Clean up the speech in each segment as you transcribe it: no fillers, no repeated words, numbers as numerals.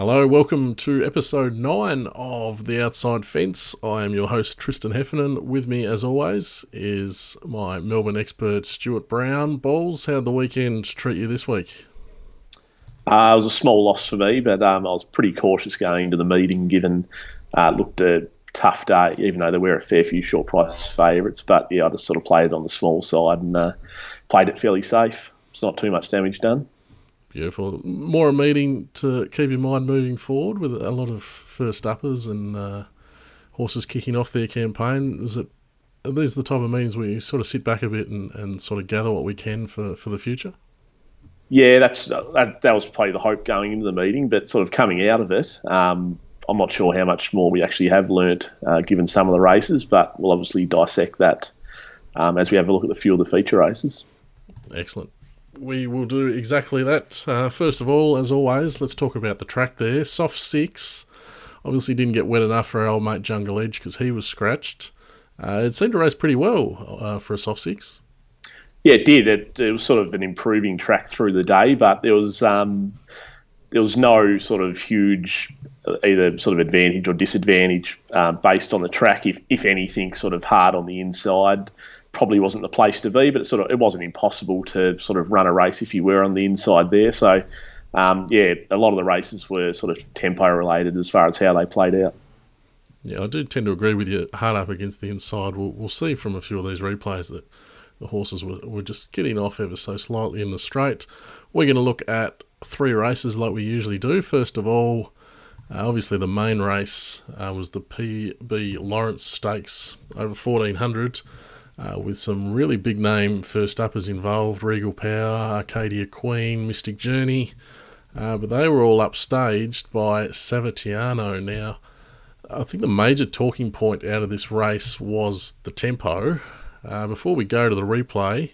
Hello, welcome to episode 9 of The Outside Fence. I am your host, Tristan Heffernan. With me, as always, is my Melbourne expert, Stewart Brown. Balls, how'd the weekend treat you this week? It was a small loss for me, but I was pretty cautious going into the meeting, given it looked a tough day, even though there were a fair few short price favourites. But yeah, I just sort of played it on the small side and played it fairly safe. It's not too much damage done. Beautiful. More a meeting to keep in mind moving forward with a lot of first uppers and horses kicking off their campaign. Are these the type of meetings where you sort of sit back a bit and sort of gather what we can for the future? Yeah, that was probably the hope going into the meeting, but sort of coming out of it, I'm not sure how much more we actually have learnt given some of the races, but we'll obviously dissect that as we have a look at a few of the feature races. Excellent. We will do exactly that. First of all, as always, let's talk about the track there. Soft 6 obviously didn't get wet enough for our old mate Jungle Edge because he was scratched. It seemed to race pretty well for a soft 6. Yeah, it did. It was sort of an improving track through the day, but there was no sort of huge either sort of advantage or disadvantage based on the track. If anything, sort of hard on the inside. Probably wasn't the place to be, but it wasn't impossible to sort of run a race if you were on the inside there. So, a lot of the races were sort of tempo related as far as how they played out. Yeah, I do tend to agree with you. Hard up against the inside. We'll see from a few of these replays that the horses were just getting off ever so slightly in the straight. We're going to look at 3 races like we usually do. First of all, obviously the main race was the PB Lawrence Stakes over 1400. With some really big name first uppers involved, Regal Power, Arcadia Queen, Mystic Journey, but they were all upstaged by Savatiano. Now, I think the major talking point out of this race was the tempo. Before we go to the replay,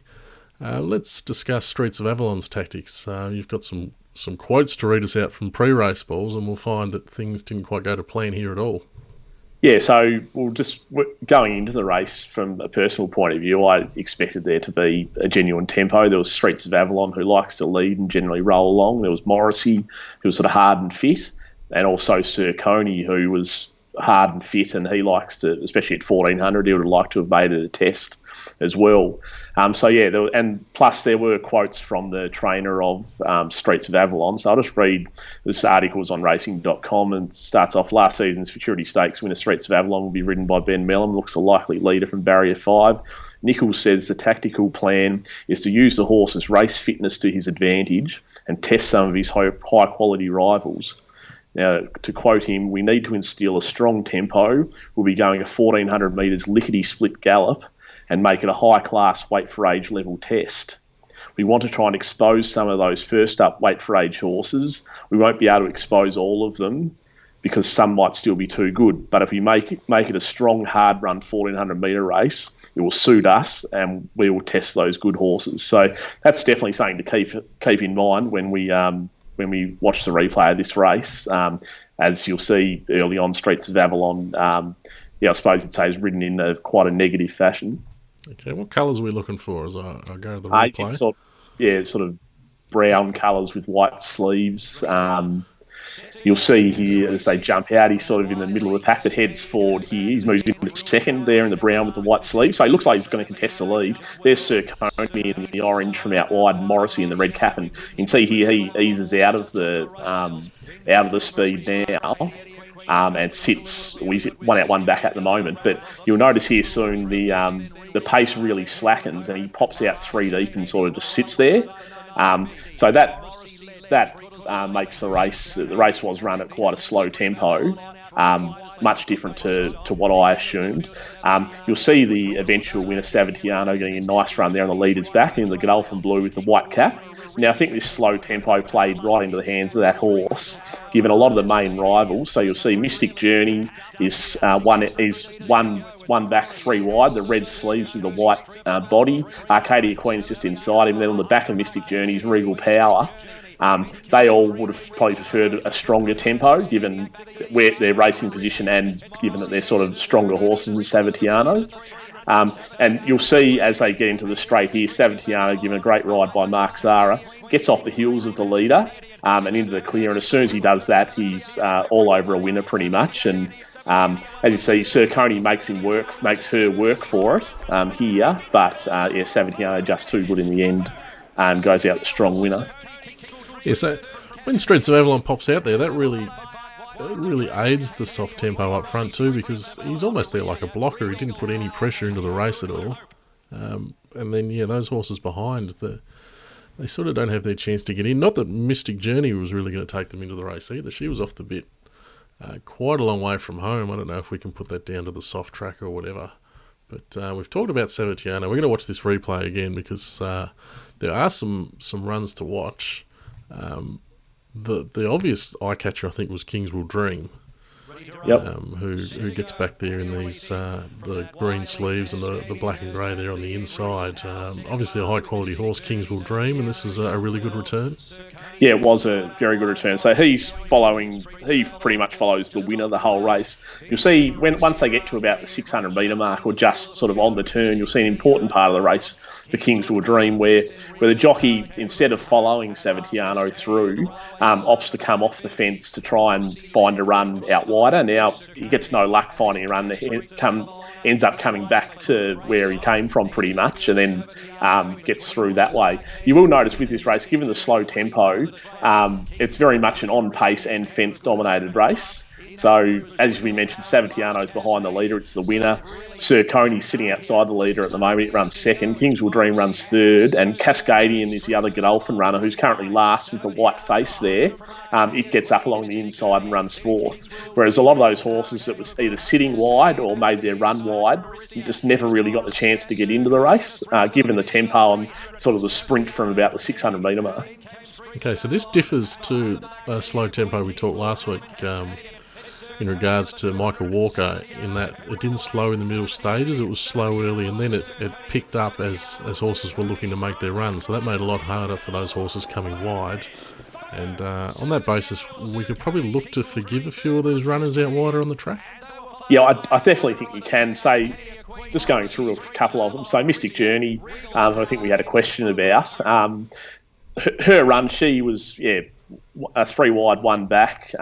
let's discuss Streets of Avalon's tactics. You've got some quotes to read us out from pre-race balls, and we'll find that things didn't quite go to plan here at all. Yeah, so going into the race from a personal point of view, I expected there to be a genuine tempo. There was Streets of Avalon, who likes to lead and generally roll along. There was Morrissey, who was sort of hard and fit, and also Sir Coney, who was hard and fit, and he likes to, especially at 1400, he would like to have made it a test as well. Plus there were quotes from the trainer of Streets of Avalon. So I'll just read, this article was on racing.com and starts off, last season's Futurity Stakes winner Streets of Avalon will be ridden by Ben Mellum, looks a likely leader from Barrier 5. Nichols says the tactical plan is to use the horse's race fitness to his advantage and test some of his high-quality rivals. Now, to quote him, we need to instill a strong tempo. We'll be going a 1400 metres lickety-split gallop and make it a high-class weight-for-age level test. We want to try and expose some of those first-up weight-for-age horses. We won't be able to expose all of them because some might still be too good. But if we make it a strong, hard-run 1400-metre race, it will suit us and we will test those good horses. So that's definitely something to keep in mind when we watch the replay of this race. As you'll see early on, Streets of Avalon, I suppose you'd say is ridden in quite a negative fashion. Okay, what colours are we looking for as I go to the replay? Sort of brown colours with white sleeves. You'll see here as they jump out, he's sort of in the middle of the pack that heads forward here. He's moved into second there in the brown with the white sleeves. So he looks like he's going to contest the lead. There's Sir Coney in the orange from out wide, Morrissey in the red cap. And you can see here he eases out of the speed now. And sits, he's 1 out 1 back at the moment. But you'll notice here soon the pace really slackens and he pops out 3 deep and sort of just sits there. So that makes the race. The race was run at quite a slow tempo, much different to what I assumed. You'll see the eventual winner Savatiano getting a nice run there on the leader's back in the Godolphin blue with the white cap. Now, I think this slow tempo played right into the hands of that horse, given a lot of the main rivals. So you'll see Mystic Journey is one back 3 wide, the red sleeves with the white body. Arcadia Queen's just inside him. Then on the back of Mystic Journey is Regal Power. They all would have probably preferred a stronger tempo, given where their racing position and given that they're sort of stronger horses than Savatiano. And you'll see as they get into the straight here, Savatiano, given a great ride by Mark Zara, gets off the heels of the leader and into the clear. And as soon as he does that, he's all over a winner pretty much. And as you see, Sirconi makes her work for it here. But Savatiano just too good in the end and goes out the strong winner. Yeah, so when Streets of Avalon pops out there, that really aids the soft tempo up front too, because he's almost there like a blocker. He didn't put any pressure into the race at all. And then, those horses behind, they sort of don't have their chance to get in. Not that Mystic Journey was really going to take them into the race either. She was off the bit quite a long way from home. I don't know if we can put that down to the soft track or whatever. But we've talked about Savatiano. We're going to watch this replay again because there are some runs to watch. The obvious eye catcher, I think, was Kings Will Dream. Yep. Who gets back there in these the green sleeves and the black and grey there on the inside. Obviously a high quality horse, Kings Will Dream, and this is a really good return. Yeah, it was a very good return. So he pretty much follows the winner the whole race. You'll see once they get to about the 600 metre mark or just sort of on the turn, you'll see an important part of the race for Kings Will Dream where the jockey, instead of following Savatiano through, opts to come off the fence to try and find a run out wider. Now, he gets no luck finding a run, ends up coming back to where he came from pretty much, and then gets through that way. You will notice with this race, given the slow tempo, it's very much an on-pace and fence-dominated race. So, as we mentioned, Savatiano's behind the leader. It's the winner. Sirconi's sitting outside the leader at the moment. It runs second. Kings Will Dream runs third. And Cascadian is the other Godolphin runner who's currently last with the white face there. It gets up along the inside and runs fourth. Whereas a lot of those horses that was either sitting wide or made their run wide just never really got the chance to get into the race, given the tempo and sort of the sprint from about the 600 metre mark. Okay, so this differs to a slow tempo we talked last week in regards to Michael Walker, in that it didn't slow in the middle stages, it was slow early, and then it picked up as horses were looking to make their run. So that made it a lot harder for those horses coming wide. And on that basis, we could probably look to forgive a few of these runners out wider on the track. Yeah, I definitely think you can. Say, just going through a couple of them. So Mystic Journey, who I think we had a question about. Her run, she was, a 3 wide, 1 back.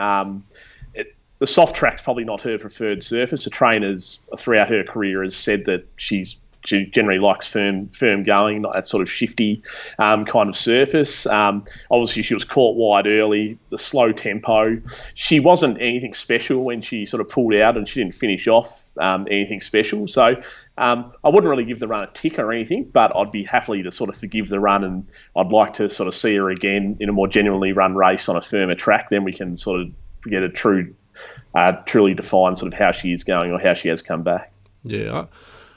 The soft track's probably not her preferred surface. The trainers throughout her career has said that she generally likes firm going, not that sort of shifty kind of surface. Obviously, she was caught wide early, the slow tempo. She wasn't anything special when she sort of pulled out, and she didn't finish off anything special. So I wouldn't really give the run a tick or anything, but I'd be happily to sort of forgive the run, and I'd like to sort of see her again in a more genuinely run race on a firmer track. Then we can sort of get a truly define sort of how she is going or how she has come back. Yeah,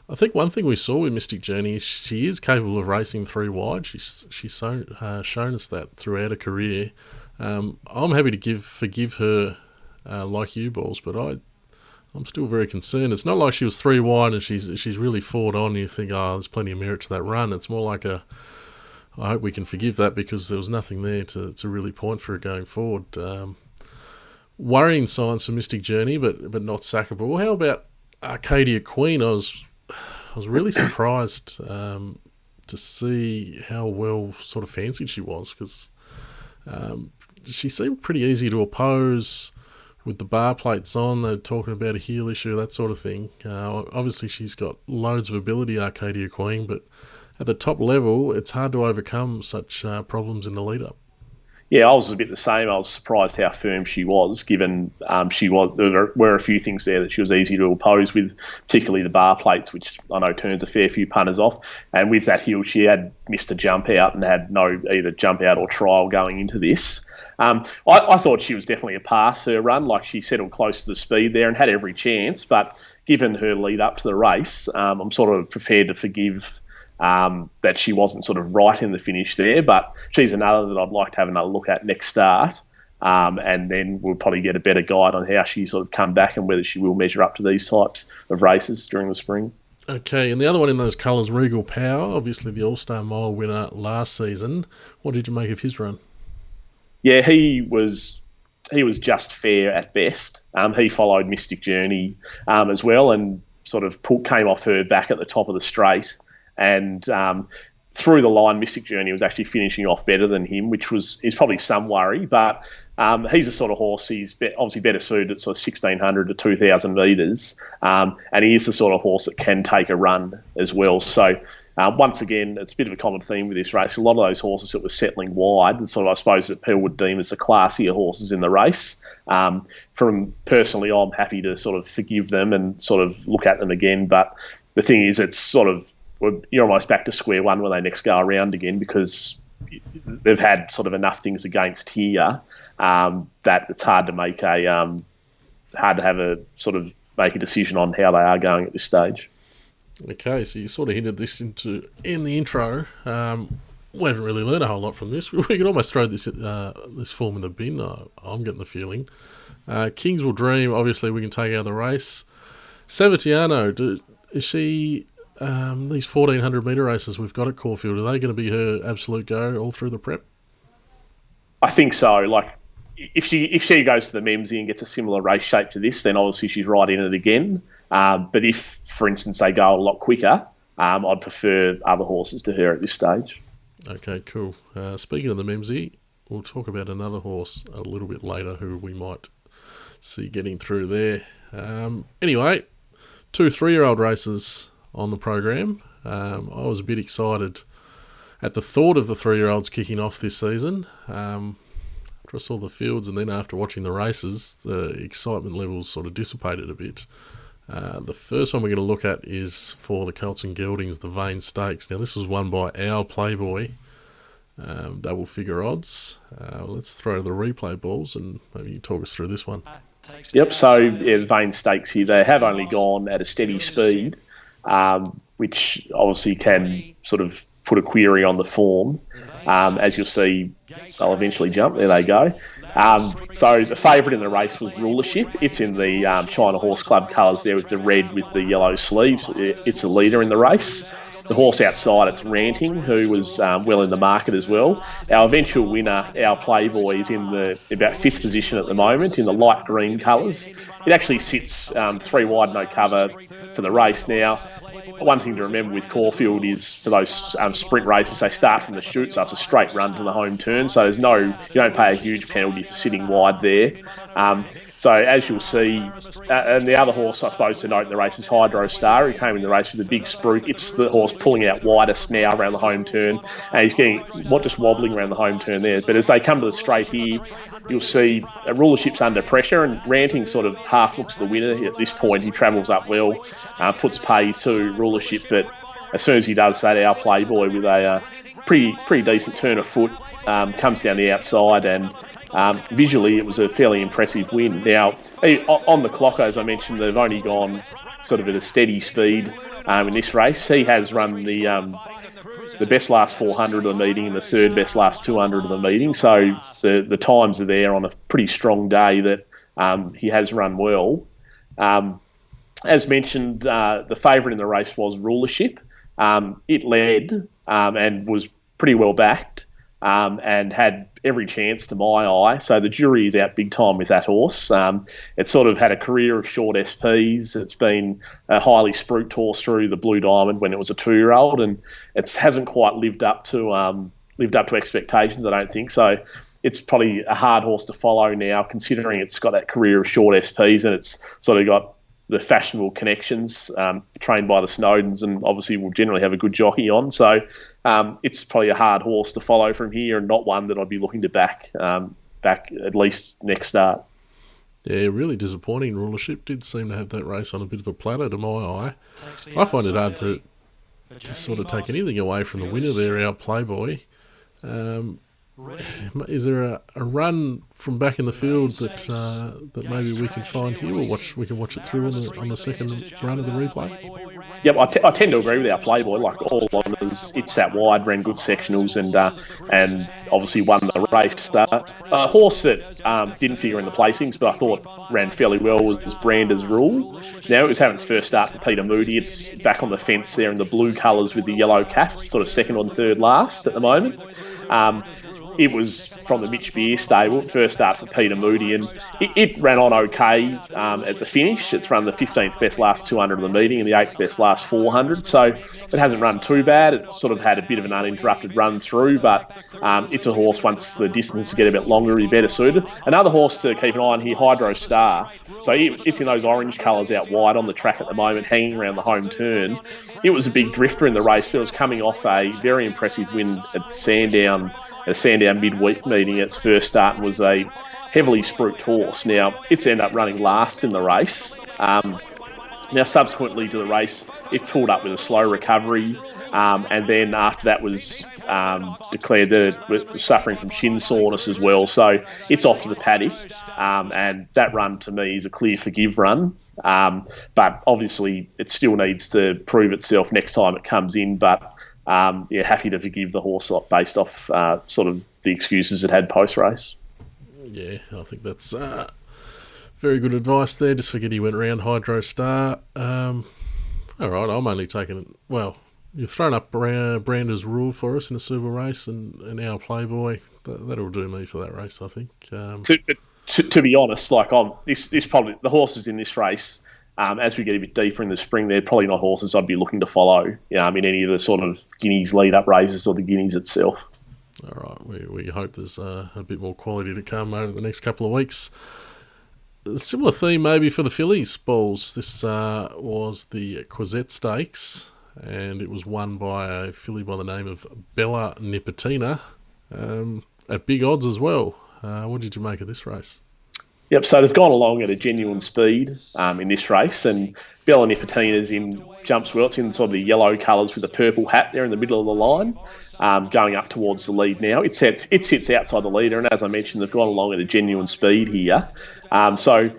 I think one thing we saw with Mystic Journey is she is capable of racing 3 wide. She's shown us that throughout her career. I'm happy to forgive her like you, Balls, but I'm still very concerned. It's not like she was 3 wide and she's really fought on and you think, there's plenty of merit to that run. It's more like I hope we can forgive that because there was nothing there to really point for her going forward. Worrying signs for Mystic Journey, but not sackable. How about Arcadia Queen? I was really surprised to see how well sort of fancied she was, because she seemed pretty easy to oppose with the bar plates on. They're talking about a heel issue, that sort of thing. Obviously, she's got loads of ability, Arcadia Queen, but at the top level, it's hard to overcome such problems in the lead-up. Yeah, I was a bit the same. I was surprised how firm she was, given there were a few things there that she was easy to oppose with, particularly the bar plates, which I know turns a fair few punters off. And with that heel, she had missed a jump out and had no either jump out or trial going into this. I thought she was definitely a pass, her run. Like, she settled close to the speed there and had every chance. But given her lead up to the race, I'm sort of prepared to forgive that she wasn't sort of right in the finish there, but she's another that I'd like to have another look at next start, and then we'll probably get a better guide on how she sort of come back and whether she will measure up to these types of races during the spring. Okay, and the other one in those colours, Regal Power, obviously the All-Star Mile winner last season. What did you make of his run? Yeah, he was just fair at best. He followed Mystic Journey as well, and sort of came off her back at the top of the straight, and through the line, Mystic Journey was actually finishing off better than him, which is probably some worry. But he's the sort of horse, he's obviously better suited at sort of 1,600 to 2,000 metres, and he is the sort of horse that can take a run as well. So once again, it's a bit of a common theme with this race. A lot of those horses that were settling wide, and sort of I suppose that people would deem as the classier horses in the race. From personally, I'm happy to sort of forgive them and sort of look at them again. But the thing is, it's sort of, you're almost back to square one when they next go around again, because they've had sort of enough things against here that it's hard to make make a decision on how they are going at this stage. Okay, so you sort of hinted this in the intro. We haven't really learned a whole lot from this. We could almost throw this form in the bin. I'm getting the feeling. Kings Will Dream, obviously we can take out of the race. Savatiano, is she... these 1,400 metre races we've got at Caulfield, are they going to be her absolute go all through the prep? I think so. Like, if she goes to the Memsey and gets a similar race shape to this, then obviously she's right in it again. But if, for instance, they go a lot quicker, I'd prefer other horses to her at this stage. Okay, cool. Speaking of the Memsey, we'll talk about another horse a little bit later who we might see getting through there. Anyway, 2 3-year-old races on the program. I was a bit excited at the thought of the 3-year-olds kicking off this season. After I saw the fields and then after watching the races, the excitement levels sort of dissipated a bit. The first one we're going to look at is for the Colts and Geldings, the Vane Stakes. Now, this was won by our Playboy, double figure odds. Let's throw the replay balls and maybe you talk us through this one. Yep, so the Vane Stakes here, they have only gone at a steady speed, which obviously can sort of put a query on the form. As you'll see, they'll eventually jump. There they go. So the favourite in the race was Rulership. It's in the China Horse Club colours there with the red with the yellow sleeves. It's the leader in the race. The horse outside, it's Ranting, who was well in the market as well. Our eventual winner, our Playboy, is in about 5th position at the moment in the light green colours. It actually sits 3 wide, no cover for the race. Now, one thing to remember with Caulfield is for those sprint races, they start from the chute, so it's a straight run to the home turn. So you don't pay a huge penalty for sitting wide there. So as you'll see, and the other horse I suppose to note in the race is Hydro Star. He came in the race with a big spruik. It's the horse pulling out widest now around the home turn, and he's getting just wobbling around the home turn there. But as they come to the straight here, you'll see Rulership's under pressure, and Ranting sort of half looks the winner at this point. He travels up well, puts pay to Rulership, but as soon as he does that, our Playboy with a pretty decent turn of foot comes down the outside, and visually it was a fairly impressive win. Now, on the clock, as I mentioned, they've only gone sort of at a steady speed in this race. He has run the best last 400 of the meeting and the third best last 200 of the meeting. So the times are there on a pretty strong day that he has run well. As mentioned, the favourite in the race was Rulership. It led and was pretty well backed and had every chance to my eye. So the jury is out big time with that horse. It's sort of had a career of short SPs. It's been a highly spruiked horse through the Blue Diamond when it was a 2-year-old, and it hasn't quite lived up to expectations, I don't think. So it's probably a hard horse to follow now, considering it's got that career of short SPs and it's sort of got the fashionable connections, trained by the Snowdens, and obviously will generally have a good jockey on. So it's probably a hard horse to follow from here, and not one that I'd be looking to back at least next start. Yeah, really disappointing. Rulership did seem to have that race on a bit of a platter to my eye. I find it hard to sort of take anything away from the winner there, our Playboy. Is there a run from back in the field that maybe we can find here, or we can watch it through on the second run of the replay? Yep, I tend to agree with our Playboy. Like all honours, it's that wide, ran good sectionals, and obviously won the race. A horse that didn't figure in the placings, but I thought ran fairly well, was Brander's Rule. Now, it was having its first start for Peter Moody. It's back on the fence there in the blue colours with the yellow calf, sort of second or third last at the moment. it was from the Mitch Beer stable, first start for Peter Moody, and it ran on okay at the finish. It's run the 15th best last 200 of the meeting and the 8th best last 400, so it hasn't run too bad. It sort of had a bit of an uninterrupted run through, but it's a horse, once the distance get a bit longer, it'll be better suited. Another horse to keep an eye on here, Hydro Star. So it's in those orange colours out wide on the track at the moment, hanging around the home turn. It was a big drifter in the race, but it was coming off a very impressive win at Sandown midweek meeting. Its first start and was a heavily spruiked horse. Now, it's ended up running last in the race. Now, subsequently to the race, it pulled up with a slow recovery, and then after that was declared that it was suffering from shin soreness as well. So it's off to the paddock, and that run to me is a clear forgive run. But obviously, it still needs to prove itself next time it comes in. But happy to forgive the horse based off sort of the excuses it had post-race. Yeah, I think that's very good advice there. Just forget he went round Hydro Star. All right, I'm only taking... Well, you've thrown up Brander's Rule for us in a Super race and our Playboy. That'll do me for that race, I think. To be honest, like this probably... The horses in this race... as we get a bit deeper in the spring, they're probably not horses I'd be looking to follow in any of the sort of Guineas lead-up races or the Guineas itself. All right, we hope there's a bit more quality to come over the next couple of weeks. A similar theme maybe for the fillies, Balls. This was the Quezette Stakes, and it was won by a filly by the name of Bella Nipotina at big odds as well. What did you make of this race? Yep, so they've gone along at a genuine speed in this race, and Bella Nipotina's in jumps well. It's in sort of the yellow colours with a purple hat there in the middle of the line, going up towards the lead now. It sits outside the leader, and as I mentioned, they've gone along at a genuine speed here. So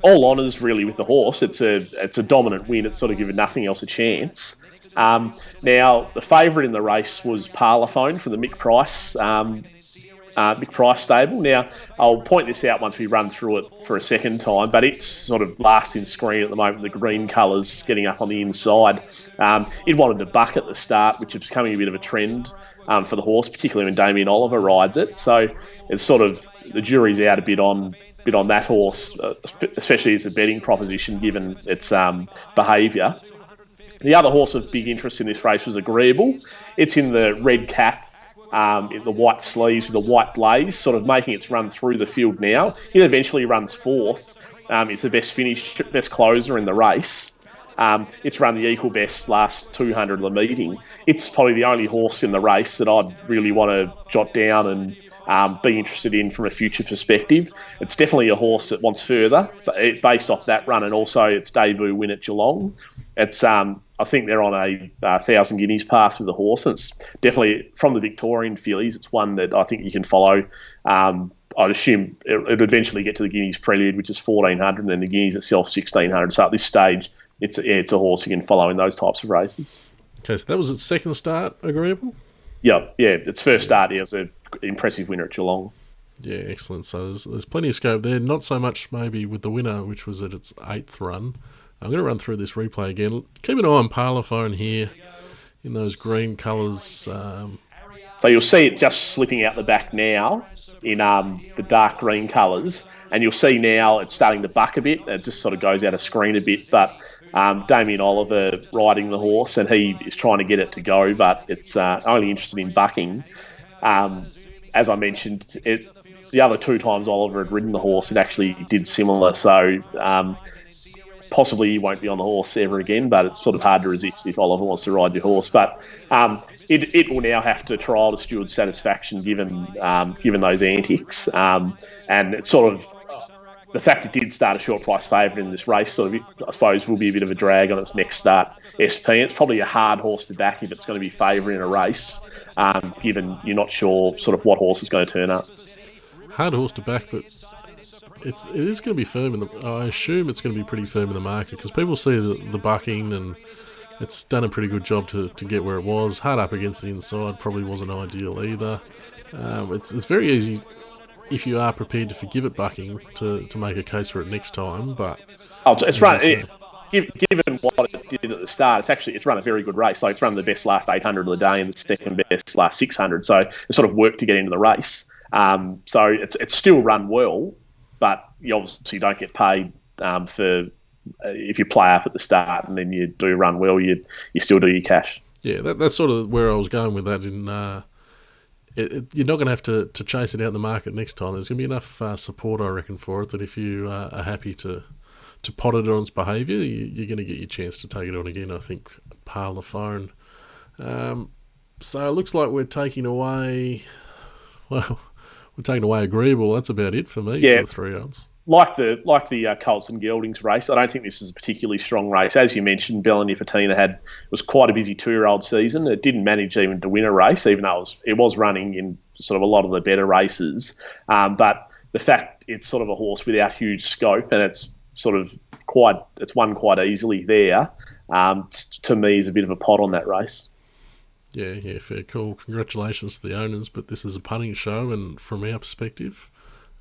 all honours really with the horse. It's a dominant win. It's sort of given nothing else a chance. Now, the favourite in the race was Parlophone from the Mick Price stable. Now, I'll point this out once we run through it for a second time, but it's sort of last in screen at the moment, the green colours getting up on the inside. It wanted to buck at the start, which is becoming a bit of a trend for the horse, particularly when Damien Oliver rides it. So it's sort of, the jury's out a bit on that horse, especially as a betting proposition, given its behaviour. The other horse of big interest in this race was Agreeable. It's in the red cap, in the white sleeves with the white blaze, sort of making its run through the field now. It eventually runs fourth. It's the best closer in the race. It's run the equal best last 200 of the meeting. It's probably the only horse in the race that I'd really want to jot down and be interested in from a future perspective. It's definitely a horse that wants further, based off that run and also its debut win at Geelong. It's I think they're on a 1,000 guineas path with the horse. And it's definitely, from the Victorian fillies, it's one that I think you can follow. I'd assume it'll eventually get to the Guineas Prelude, which is 1,400, and then the Guineas itself 1,600. So at this stage, it's a horse you can follow in those types of races. Okay, so that was its second start, Agreeable? Yeah, its first start, it was an impressive winner at Geelong. Yeah, excellent. So there's plenty of scope there. Not so much maybe with the winner, which was at its 8th run. I'm going to run through this replay again. Keep an eye on Parlophone here in those green colours. So you'll see it just slipping out the back now in the dark green colours. And you'll see now it's starting to buck a bit. It just sort of goes out of screen a bit. But Damien Oliver riding the horse, and he is trying to get it to go, but it's only interested in bucking. As I mentioned, the other two times Oliver had ridden the horse, it actually did similar. So possibly he won't be on the horse ever again, but it's sort of hard to resist if Oliver wants to ride your horse. But it will now have to trial to Stewart's satisfaction given those antics. And it's sort of the fact it did start a short price favourite in this race, sort of, I suppose, will be a bit of a drag on its next start. SP, it's probably a hard horse to back if it's going to be favourite in a race, given you're not sure sort of what horse is going to turn up. Hard horse to back, but it is going to be firm I assume it's going to be pretty firm in the market, because people see the bucking, and it's done a pretty good job to get where it was. Hard up against the inside probably wasn't ideal either. It's very easy, if you are prepared to forgive it bucking, to make a case for it next time. But it's run. given what it did at the start, it's run a very good race. Like, it's run the best last 800 of the day and the second best last 600. So it sort of worked to get into the race. So it's still run well, but you obviously don't get paid for if you play up at the start and then you do run well, you still do your cash. Yeah, that's sort of where I was going with that. You're not going to have to chase it out in the market next time. There's going to be enough support, I reckon, for it that if you are happy to pot it on its behaviour, you're going to get your chance to take it on again. I think Parlophone. So it looks like we're taking away Agreeable. That's about it for me for the 3 odds. Like the Colts and Geldings race, I don't think this is a particularly strong race. As you mentioned, Bella Nipotina was quite a busy 2-year-old season. It didn't manage even to win a race, even though it was running in sort of a lot of the better races. But the fact it's sort of a horse without huge scope and it's won quite easily there, to me is a bit of a pot on that race. Yeah, fair call. Congratulations to the owners, but this is a punting show, and from our perspective,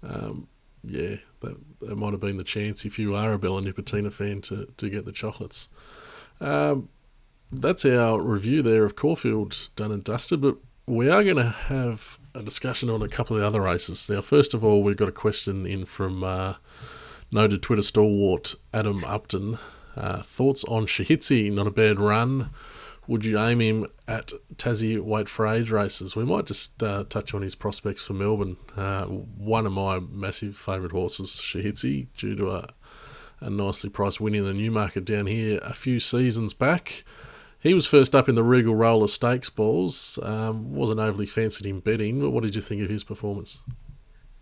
that might have been the chance if you are a Bella Nipotina fan to get the chocolates. That's our review there of Caulfield done and dusted, but we are going to have a discussion on a couple of the other races. Now, first of all, we've got a question in from noted Twitter stalwart Adam Upton. Thoughts on Tshahitsi? Not a bad run. Would you aim him at Tassie Weight for Age races? We might just touch on his prospects for Melbourne. One of my massive favourite horses, Tshahitsi, due to a nicely priced win in the Newmarket down here a few seasons back. He was first up in the Regal Roller Stakes balls. Wasn't overly fancied in betting, but what did you think of his performance?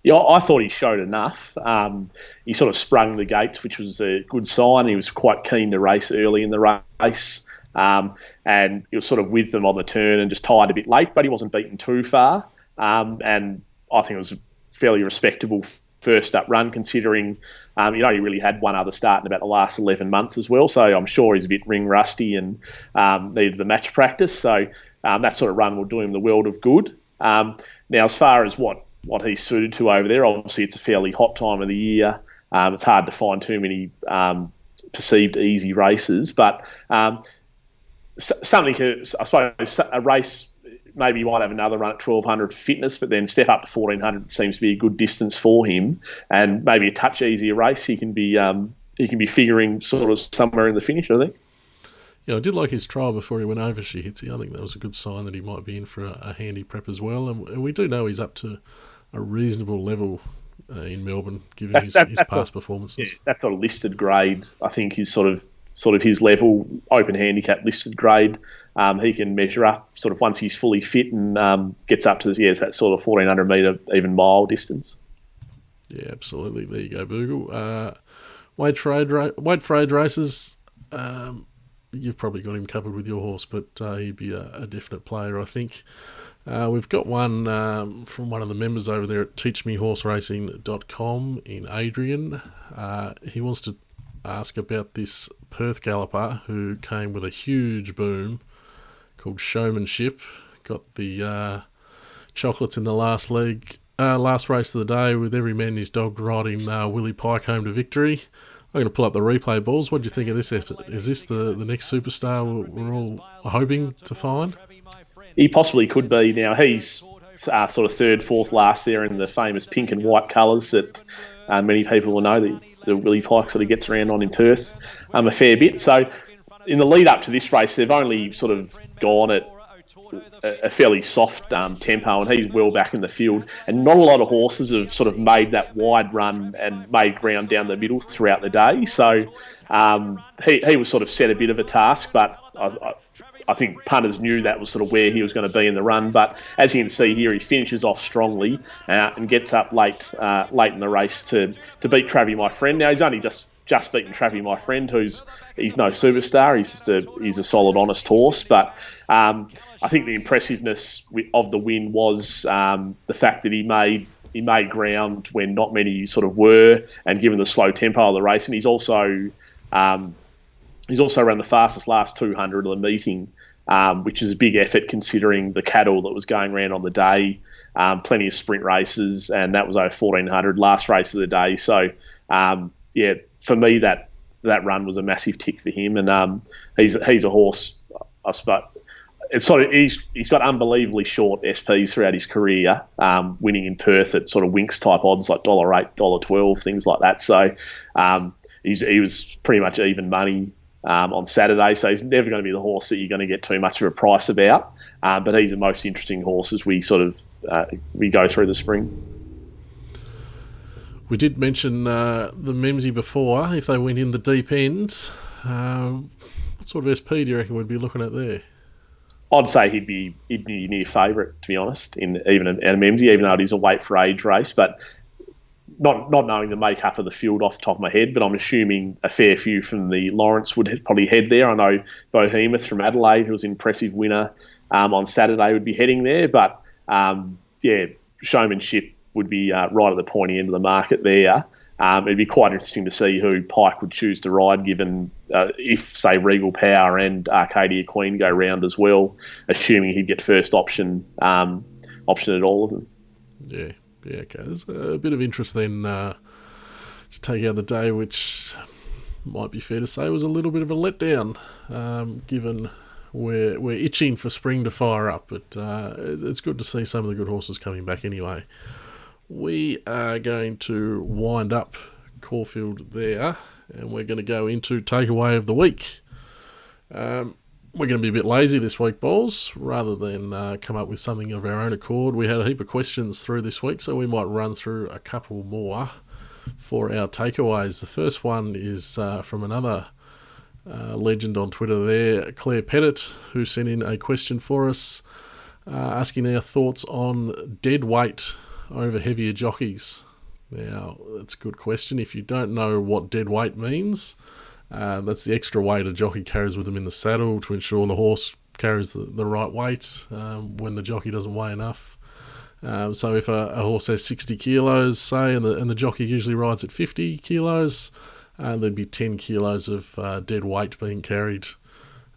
Yeah, I thought he showed enough. He sort of sprung the gates, which was a good sign. He was quite keen to race early in the race. And he was sort of with them on the turn and just tired a bit late, but he wasn't beaten too far. And I think it was a fairly respectable first up run, considering he only really had one other start in about the last 11 months as well. So I'm sure he's a bit ring rusty and needed the match practice. So that sort of run will do him the world of good. Now, as far as what he's suited to over there, obviously it's a fairly hot time of the year. It's hard to find too many perceived easy races, but something, I suppose, a race, maybe you might have another run at 1,200 fitness, but then step up to 1,400 seems to be a good distance for him, and maybe a touch easier race. He can be figuring sort of somewhere in the finish, I think. Yeah, I did like his trial before he went over Tshahitsi. I think that was a good sign that he might be in for a handy prep as well, and we do know he's up to a reasonable level in Melbourne, given his past performances. Yeah, that's a listed grade. I think he's sort of his level, open handicap listed grade. He can measure up sort of once he's fully fit and gets up to that sort of 1,400 metre, even mile distance. Yeah, absolutely. There you go, Boogle. Weight for age races, you've probably got him covered with your horse, but he'd be a definite player, I think. We've got one from one of the members over there at teachmehorseracing.com in Adrian. He wants to ask about this Perth galloper who came with a huge boom called Showmanship. Got the chocolates in the last race of the day with every man and his dog riding Willie Pike home to victory. I'm going to pull up the replay balls. What do you think of this effort? Is this the next superstar we're all hoping to find? He possibly could be. Now, he's sort of third, fourth last there in the famous pink and white colours that many people will know that Willie Pike sort of gets around on in Perth a fair bit. So in the lead up to this race, they've only sort of gone at a fairly soft tempo, and he's well back in the field. And not a lot of horses have sort of made that wide run and made ground down the middle throughout the day. So he was sort of set a bit of a task, but I think punters knew that was sort of where he was going to be in the run. But as you can see here, he finishes off strongly and gets up late in the race to beat Travie, my friend. Now, he's only just beaten Travie, my friend, he's no superstar. He's a solid, honest horse. But I think the impressiveness of the win was the fact that he made ground when not many sort of were, and given the slow tempo of the race. And he's also run the fastest last 200 of the meeting, which is a big effort considering the cattle that was going around on the day. Plenty of sprint races, and that was over 1,400 last race of the day. So, for me, that that run was a massive tick for him, and he's a horse. I suppose it's sort of he's got unbelievably short SPs throughout his career, winning in Perth at sort of Winks type odds like $8, $12, things like that. So he was pretty much even money on Saturday. So he's never going to be the horse that you're going to get too much of a price about. But he's the most interesting horse as we sort of we go through the spring. We did mention the Memsey before. If they went in the deep end, what sort of SP do you reckon we'd be looking at there? I'd say he'd be near favourite, to be honest, in even a Memsey, even though it is a weight for age race. But not knowing the makeup of the field off the top of my head, but I'm assuming a fair few from the Lawrence would probably head there. I know Bohemoth from Adelaide, who was an impressive winner on Saturday, would be heading there. But Showmanship would be right at the pointy end of the market there. It'd be quite interesting to see who Pike would choose to ride, given if, say, Regal Power and Arcadia Queen go round as well, assuming he'd get first option at all of them. Yeah, okay. There's a bit of interest then to take out the day, which might be fair to say was a little bit of a letdown, given we're itching for spring to fire up. But it's good to see some of the good horses coming back anyway. We are going to wind up Caulfield there, and we're going to go into takeaway of the week. We're going to be a bit lazy this week, Bowles, rather than come up with something of our own accord. We had a heap of questions through this week, so we might run through a couple more for our takeaways. The first one is from another legend on Twitter there, Claire Pettit, who sent in a question for us, asking our thoughts on dead weight over heavier jockeys. Now, that's a good question. If you don't know what dead weight means, that's the extra weight a jockey carries with them in the saddle to ensure the horse carries the right weight when the jockey doesn't weigh enough. So if a horse has 60 kilos, say, and the jockey usually rides at 50 kilos, there'd be 10 kilos of dead weight being carried.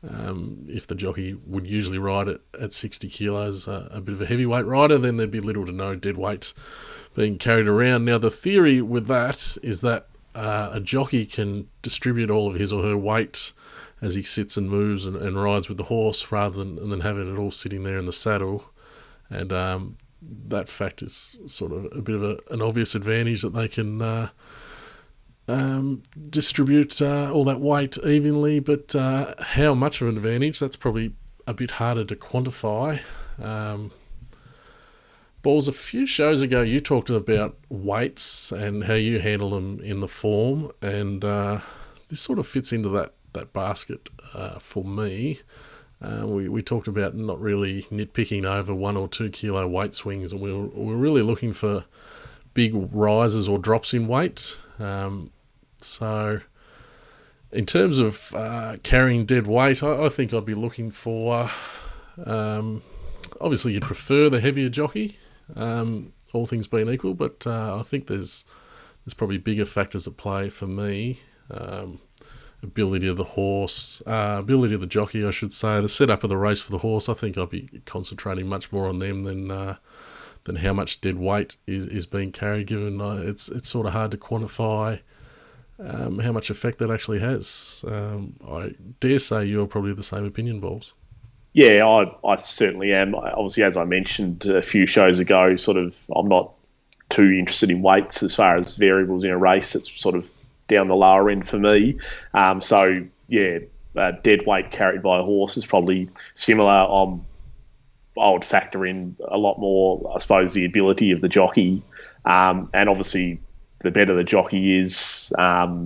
If the jockey would usually ride it at 60 kilos, a bit of a heavyweight rider, then there'd be little to no dead weight being carried around. Now, the theory with that is that a jockey can distribute all of his or her weight as he sits and moves and rides with the horse, rather than having it all sitting there in the saddle. And that fact is sort of a bit of an obvious advantage, that they can distribute all that weight evenly, but how much of an advantage, that's probably a bit harder to quantify. Balls, a few shows ago you talked about weights and how you handle them in the form, and this sort of fits into that basket for me. We talked about not really nitpicking over 1 or 2 kilo weight swings, and we're really looking for big rises or drops in weight. So in terms of carrying dead weight, I think I'd be looking for, obviously you'd prefer the heavier jockey, all things being equal, but I think there's probably bigger factors at play for me. Ability of the horse, ability of the jockey, I should say, the setup of the race for the horse. I think I'd be concentrating much more on them than how much dead weight is being carried, given it's sort of hard to quantify how much effect that actually has. I dare say you're probably the same opinion, Balls. Yeah, I certainly am. Obviously, as I mentioned a few shows ago, sort of I'm not too interested in weights as far as variables in a race. It's sort of down the lower end for me. Dead weight carried by a horse is probably similar. I would factor in a lot more, I suppose, the ability of the jockey. And obviously, the better the jockey is, they're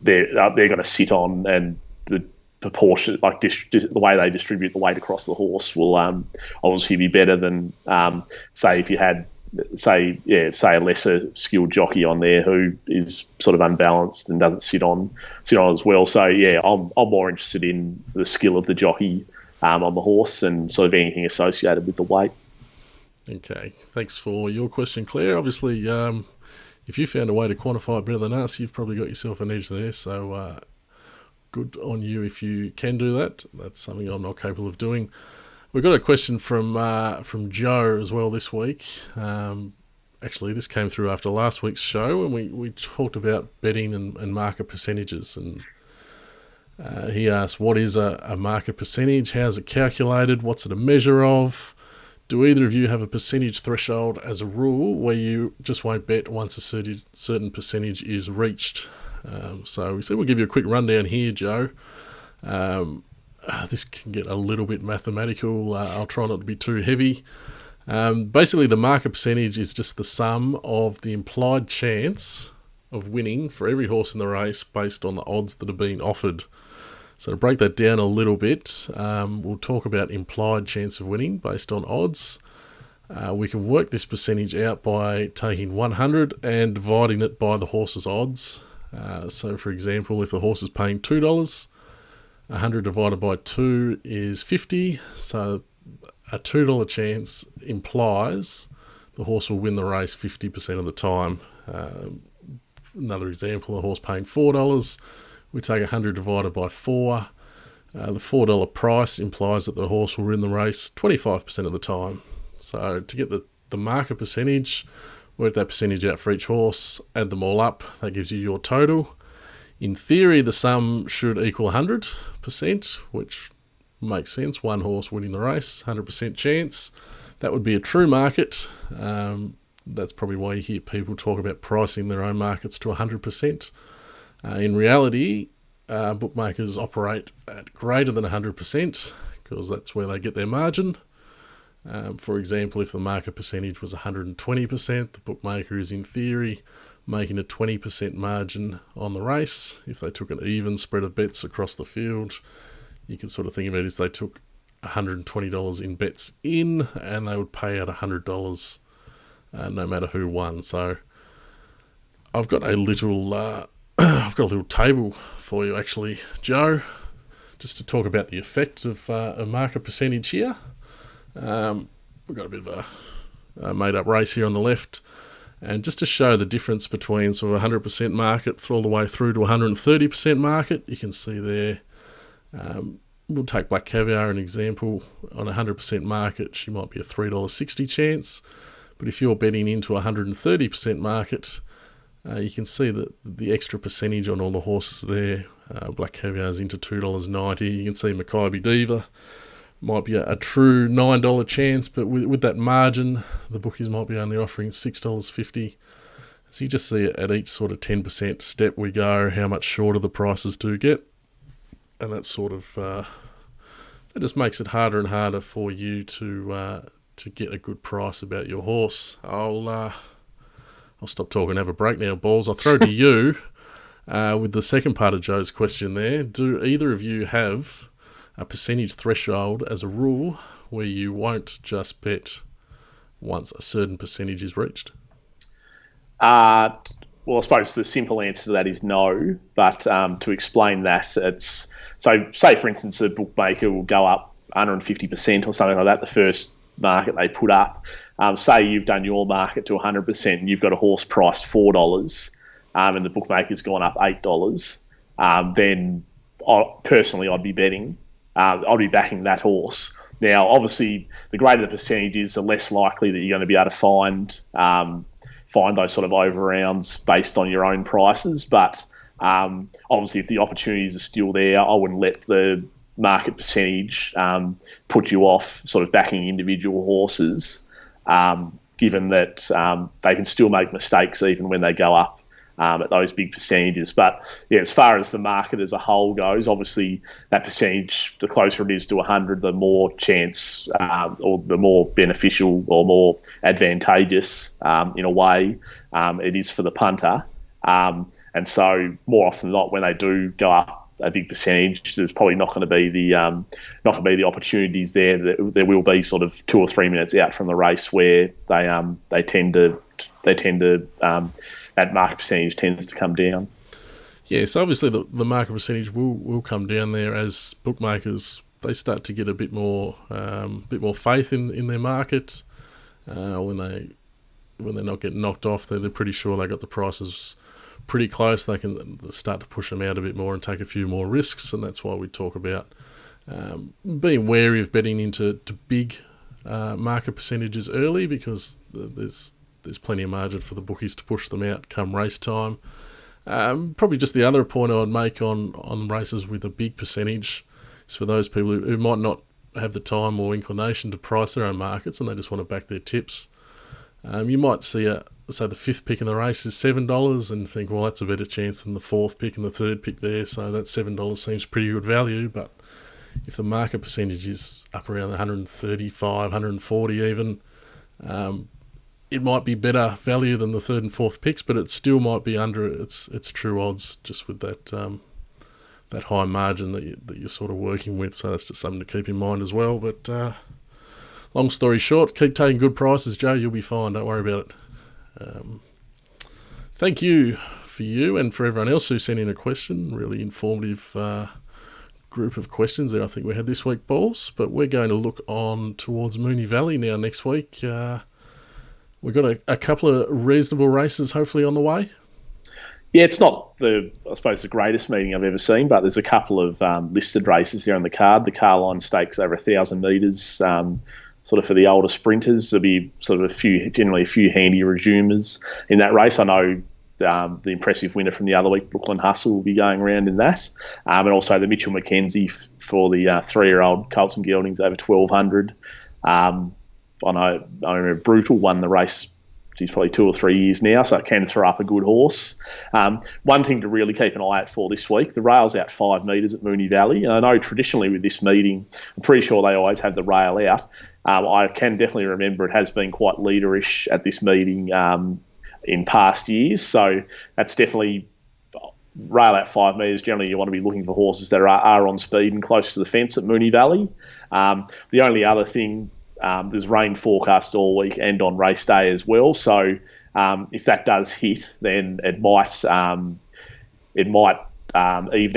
going to sit on, and the proportion, like the way they distribute the weight across the horse, will obviously be better than, say, if you had, say a lesser skilled jockey on there who is sort of unbalanced and doesn't sit on as well. So yeah, I'm more interested in the skill of the jockey on the horse and sort of anything associated with the weight. Okay, thanks for your question, Claire. Obviously, if you found a way to quantify it better than us, you've probably got yourself an edge there. So good on you if you can do that. That's something I'm not capable of doing. We've got a question from Joe as well this week. actually, this came through after last week's show, and we talked about betting and market percentages. And he asked, what is a market percentage? How's it calculated? What's it a measure of? Do either of you have a percentage threshold as a rule where you just won't bet once a certain percentage is reached? So we said we'll give you a quick rundown here, Joe. This can get a little bit mathematical. I'll try not to be too heavy. Basically, the market percentage is just the sum of the implied chance of winning for every horse in the race based on the odds that are being offered. So to break that down a little bit, we'll talk about implied chance of winning based on odds. We can work this percentage out by taking 100 and dividing it by the horse's odds. So for example, if the horse is paying $2, 100 divided by 2 is 50. So a $2 chance implies the horse will win the race 50% of the time. Another example, a horse paying $4, we take 100 divided by 4. The $4 price implies that the horse will win the race 25% of the time. So to get the market percentage, work that percentage out for each horse, add them all up, that gives you your total. In theory, the sum should equal 100%, which makes sense. One horse winning the race, 100% chance. That would be a true market. That's probably why you hear people talk about pricing their own markets to 100%. In reality, bookmakers operate at greater than 100% because that's where they get their margin. For example, if the market percentage was 120%, the bookmaker is in theory making a 20% margin on the race. If they took an even spread of bets across the field, you can sort of think of it as they took $120 in bets in, and they would pay out $100 no matter who won. So I've got a little table for you actually, Joe, just to talk about the effects of a market percentage here. We've got a bit of a made-up race here on the left, and just to show the difference between sort of 100% market all the way through to 130% market, you can see there. We'll take Black Caviar an example. On 100% market, she might be a $3.60 chance, but if you're betting into 130% market, you can see that the extra percentage on all the horses there. Black Caviar's into $2.90. You can see Mackay Diva might be a true $9 chance, but with that margin, the bookies might be only offering $6.50. So you just see at each sort of 10% step we go, how much shorter the prices do get. And that sort of, that just makes it harder and harder for you to get a good price about your horse. I'll stop talking, have a break now, Balls. I'll throw to you with the second part of Joe's question there. Do either of you have a percentage threshold as a rule where you won't just bet once a certain percentage is reached? Well, I suppose the simple answer to that is no. But to explain that, it's so say for instance a bookmaker will go up 150% or something like that. The first market they put up. Say you've done your market to 100% and you've got a horse priced $4, and the bookmaker's gone up $8. Then personally, I'd be betting. I'll be backing that horse. Now, obviously, the greater the percentage is, the less likely that you're going to be able to find those sort of over-rounds based on your own prices. But obviously, if the opportunities are still there, I wouldn't let the market percentage put you off sort of backing individual horses, given that they can still make mistakes even when they go up at those big percentages. But yeah, as far as the market as a whole goes, obviously that percentage, the closer it is to 100, the more chance or the more beneficial or more advantageous in a way it is for the punter. And so more often than not, when they do go up a big percentage, there's probably not going to be the opportunities there. There will be sort of 2 or 3 minutes out from the race where they tend to that market percentage tends to come down. Yes, obviously the market percentage will come down there as bookmakers, they start to get a bit more faith in their market. When they're not getting knocked off, they're pretty sure they got the prices pretty close. They can start to push them out a bit more and take a few more risks, and that's why we talk about being wary of betting into big market percentages early, because there's there's plenty of margin for the bookies to push them out come race time. Probably just the other point I'd make on races with a big percentage is for those people who might not have the time or inclination to price their own markets and they just want to back their tips. You might see say the fifth pick in the race is $7 and think, well, that's a better chance than the fourth pick and the third pick there, so that $7 seems pretty good value. But if the market percentage is up around 135, 140 even, it might be better value than the third and fourth picks, but it still might be under its true odds just with that high margin that you're sort of working with. So that's just something to keep in mind as well. But long story short, keep taking good prices, Joe. You'll be fine. Don't worry about it. Thank you for you and for everyone else who sent in a question. Really informative group of questions there I think we had this week, Balls. But we're going to look on towards Moonee Valley now next week. We've got a couple of reasonable races hopefully on the way. Yeah, it's not the greatest meeting I've ever seen, but there's a couple of listed races there on the card. The Carline Stakes over 1,000 metres, sort of for the older sprinters. There'll be sort of generally a few handy resumers in that race. I know the impressive winner from the other week, Brooklyn Hustle, will be going around in that. And also the Mitchell Mackenzie for the 3-year-old Colton Geldings over 1,200. I remember Brutal won the race. He's probably 2 or 3 years now, so it can throw up a good horse. One thing to really keep an eye out for this week, the rail's out 5 metres at Moonee Valley. And I know traditionally with this meeting, I'm pretty sure they always have the rail out. I can definitely remember it has been quite leaderish at this meeting in past years. So that's definitely rail out 5 metres. Generally, you want to be looking for horses that are on speed and close to the fence at Moonee Valley. The only other thing, there's rain forecast all week and on race day as well. So if that does hit, then it might even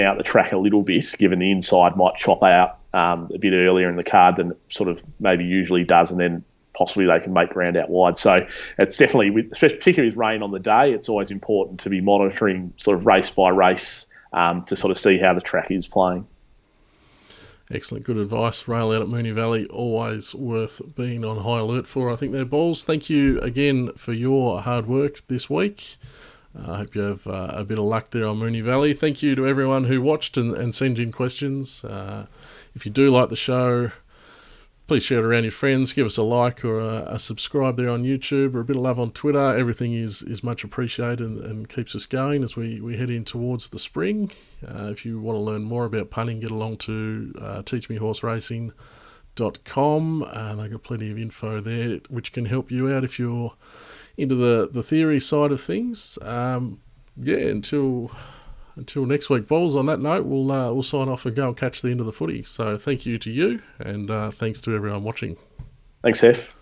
out the track a little bit, given the inside might chop out a bit earlier in the card than it sort of maybe usually does, and then possibly they can make ground out wide. So it's definitely, particularly with rain on the day, it's always important to be monitoring sort of race by race to sort of see how the track is playing. Excellent, good advice. Rail out at Moonee Valley, always worth being on high alert for. I think they're Balls. Thank you again for your hard work this week. I hope you have a bit of luck there on Moonee Valley. Thank you to everyone who watched and sent in questions. If you do like the show, please share it around your friends. Give us a like or a subscribe there on YouTube or a bit of love on Twitter. Everything is much appreciated and keeps us going as we head in towards the spring. If you want to learn more about punting, get along to teachmehorseracing.com. They've got plenty of info there which can help you out if you're into the theory side of things. Until next week, Balls. On that note, we'll sign off and go and catch the end of the footy. So thank you to you, and thanks to everyone watching. Thanks, Hef.